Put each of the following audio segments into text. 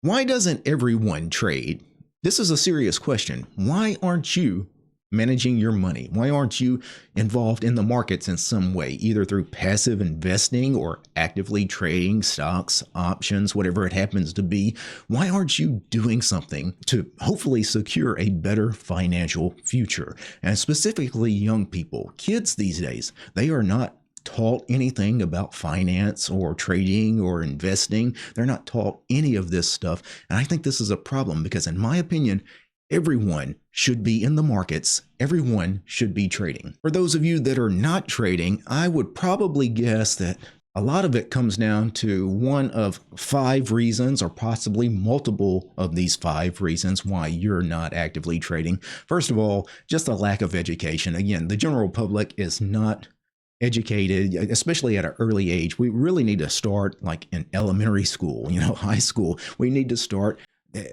Why doesn't everyone trade? This is a serious question. Why aren't you managing your money? Why aren't you involved in the markets in some way, either through passive investing or actively trading stocks, options, whatever it happens to be? Why aren't you doing something to hopefully secure a better financial future? And specifically young people, kids these days, they are not taught anything about finance or trading or investing. They're not taught any of this stuff. And I think this is a problem because, in my opinion, everyone should be in the markets. Everyone should be trading. For those of you that are not trading, I would probably guess that a lot of it comes down to one of 5 reasons, or possibly multiple of these 5 reasons why you're not actively trading. First of all, just a lack of education. Again, the general public is not educated, especially at an early age. We really need to start like in elementary school, high school. We need to start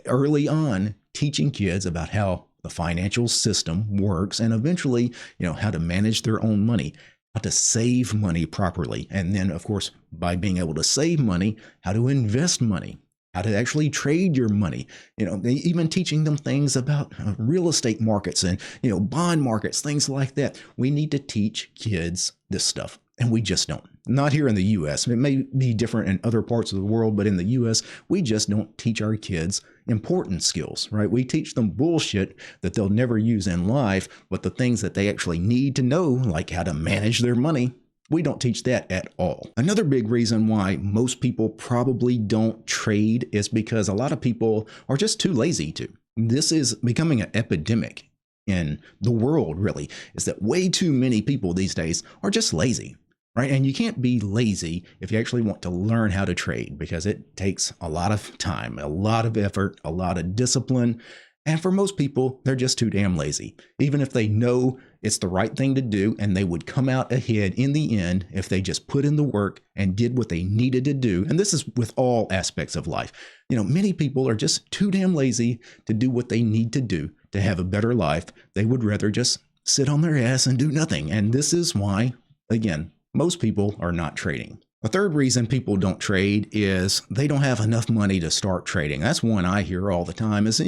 early on teaching kids about how the financial system works, and eventually, how to manage their own money, how to save money properly. And then, of course, by being able to save money, how to invest money, how to actually trade your money, even teaching them things about real estate markets and, bond markets, things like that. We need to teach kids this stuff, and we just don't. Not here in the U.S. It may be different in other parts of the world, but in the U.S., we just don't teach our kids important skills, right? We teach them bullshit that they'll never use in life, but the things that they actually need to know, like how to manage their money, we don't teach that at all. Another big reason why most people probably don't trade is because a lot of people are just too lazy to. This is becoming an epidemic in the world, really, is that way too many people these days are just lazy, right? And you can't be lazy if you actually want to learn how to trade, because it takes a lot of time, a lot of effort, a lot of discipline. And for most people, they're just too damn lazy. Even if they know it's the right thing to do and they would come out ahead in the end if they just put in the work and did what they needed to do. And this is with all aspects of life. Many people are just too damn lazy to do what they need to do to have a better life. They would rather just sit on their ass and do nothing. And this is why, again, most people are not trading. A third reason people don't trade is they don't have enough money to start trading. That's one I hear all the time is,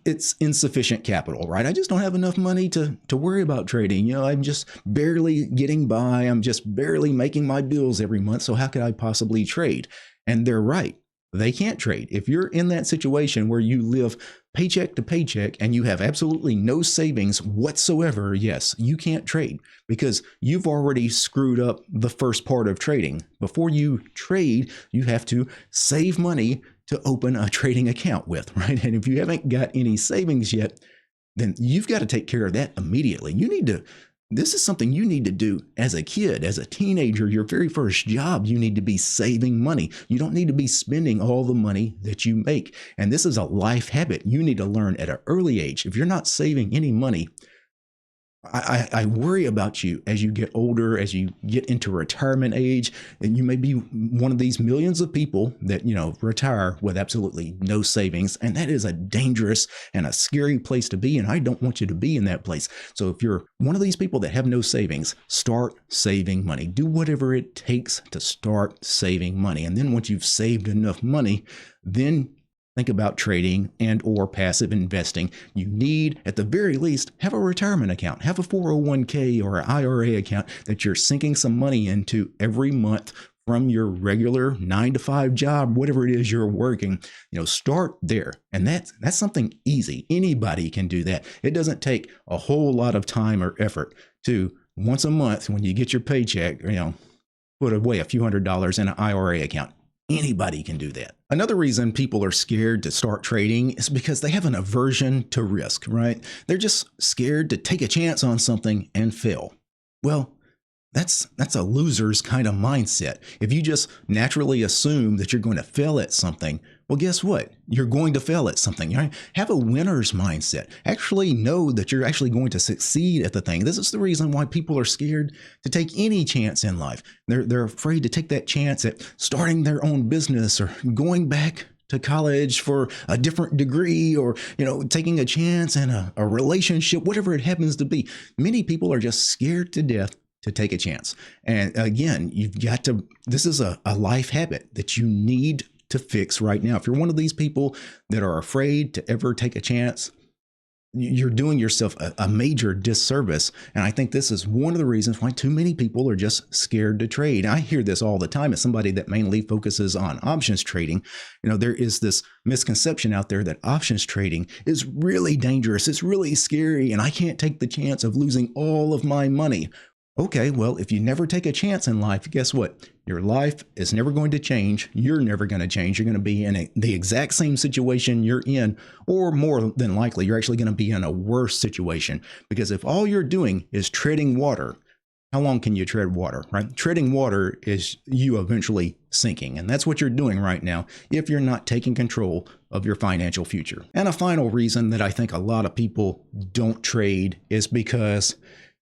it's insufficient capital, right? I just don't have enough money to worry about trading. I'm just barely getting by. I'm just barely making my bills every month. So how could I possibly trade? And they're right. They can't trade. If you're in that situation where you live paycheck to paycheck and you have absolutely no savings whatsoever, yes, you can't trade because you've already screwed up the first part of trading. Before you trade, you have to save money to open a trading account with, right? And if you haven't got any savings yet, then you've got to take care of that immediately. This is something you need to do as a kid, as a teenager. Your very first job, you need to be saving money. You don't need to be spending all the money that you make. And this is a life habit you need to learn at an early age. If you're not saving any money, I worry about you as you get older, as you get into retirement age, and you may be one of these millions of people that, retire with absolutely no savings. And that is a dangerous and a scary place to be. And I don't want you to be in that place. So if you're one of these people that have no savings, start saving money. Do whatever it takes to start saving money. And then once you've saved enough money, then think about trading and or passive investing. You need, at the very least, have a retirement account, have a 401k or an IRA account that you're sinking some money into every month from your regular 9-to-5 job, whatever it is you're working. Start there. And that's something easy. Anybody can do that. It doesn't take a whole lot of time or effort to once a month when you get your paycheck, put away a few $100s in an IRA account. Anybody can do that. Another reason people are scared to start trading is because they have an aversion to risk, right? They're just scared to take a chance on something and fail. Well, that's a loser's kind of mindset. If you just naturally assume that you're going to fail at something, well, guess what? You're going to fail at something. Right? Have a winner's mindset. Actually know that you're actually going to succeed at the thing. This is the reason why people are scared to take any chance in life. They're afraid to take that chance at starting their own business or going back to college for a different degree, or taking a chance in a relationship, whatever it happens to be. Many people are just scared to death to take a chance. And again, you've got to, this is a life habit that you need to fix right now. If you're one of these people that are afraid to ever take a chance, you're doing yourself a major disservice. And I think this is one of the reasons why too many people are just scared to trade. I hear this all the time as somebody that mainly focuses on options trading. There is this misconception out there that options trading is really dangerous. It's really scary, and I can't take the chance of losing all of my money. Okay, well, if you never take a chance in life, guess what? Your life is never going to change. You're never going to change. You're going to be in the exact same situation you're in, or more than likely, you're actually going to be in a worse situation. Because if all you're doing is treading water, how long can you tread water, right? Treading water is you eventually sinking. And that's what you're doing right now if you're not taking control of your financial future. And a final reason that I think a lot of people don't trade is because,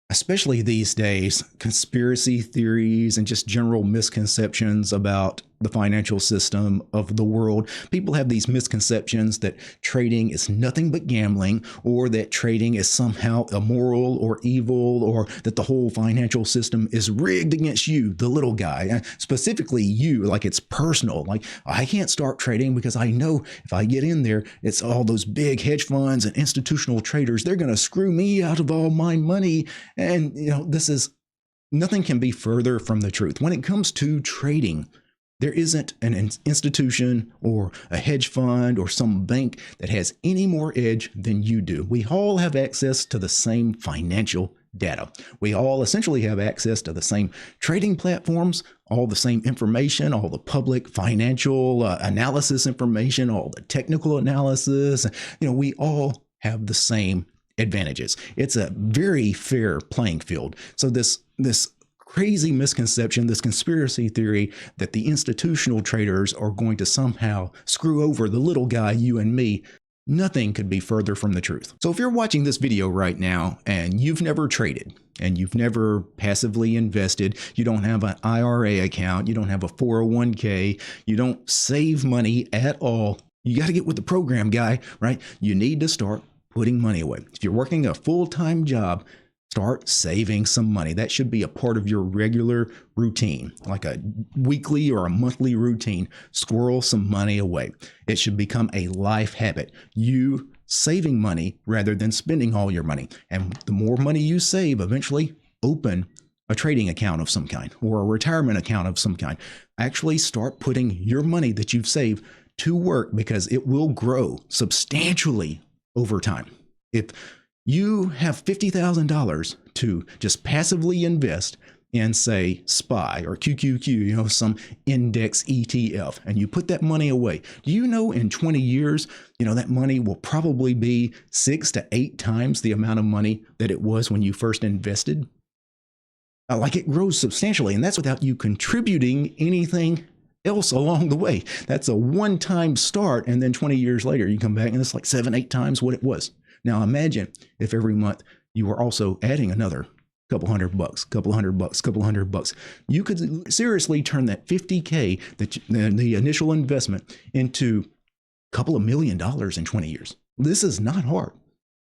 especially these days, conspiracy theories and just general misconceptions about the financial system of the world. People have these misconceptions that trading is nothing but gambling, or that trading is somehow immoral or evil, or that the whole financial system is rigged against you, the little guy, specifically you, like it's personal. Like, I can't start trading because I know if I get in there, it's all those big hedge funds and institutional traders. They're going to screw me out of all my money. And, nothing can be further from the truth. When it comes to trading, there isn't an institution or a hedge fund or some bank that has any more edge than you do. We all have access to the same financial data. We all essentially have access to the same trading platforms, all the same information, all the public financial analysis information, all the technical analysis. We all have the same advantages. It's a very fair playing field. So this crazy misconception, this conspiracy theory that the institutional traders are going to somehow screw over the little guy, you and me, nothing could be further from the truth. So if you're watching this video right now and you've never traded, and you've never passively invested, you don't have an IRA account, you don't have a 401k, you don't save money at all, you got to get with the program, guy, right? You need to start putting money away. If you're working a full-time job, start saving some money. That should be a part of your regular routine, like a weekly or a monthly routine. Squirrel some money away. It should become a life habit. You saving money rather than spending all your money. And the more money you save, eventually open a trading account of some kind or a retirement account of some kind. Actually start putting your money that you've saved to work, because it will grow substantially over time. If you have $50,000 to just passively invest in, say, SPY or QQQ, some index ETF, and you put that money away, do you know in 20 years, that money will probably be 6 to 8 times the amount of money that it was when you first invested? Like, it grows substantially, and that's without you contributing anything else along the way. That's a one-time start, and then 20 years later, you come back and it's like 7, 8 times what it was. Now imagine if every month you were also adding another couple $100, couple $100, couple $100. You could seriously turn that 50K, the initial investment, into a couple of $1 million in 20 years. This is not hard.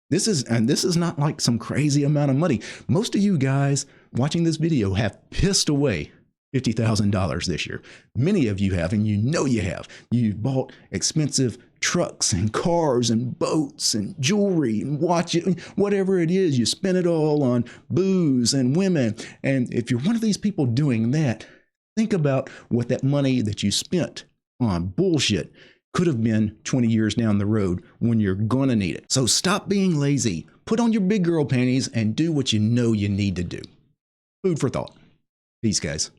This is not like some crazy amount of money. Most of you guys watching this video have pissed away $50,000 this year. Many of you have, and you have. You've bought expensive trucks and cars and boats and jewelry and watches, whatever it is. You spend it all on booze and women. And if you're one of these people doing that, think about what that money that you spent on bullshit could have been 20 years down the road when you're gonna need it. So stop being lazy, put on your big girl panties, and do what you know you need to do. Food for thought. Peace, guys.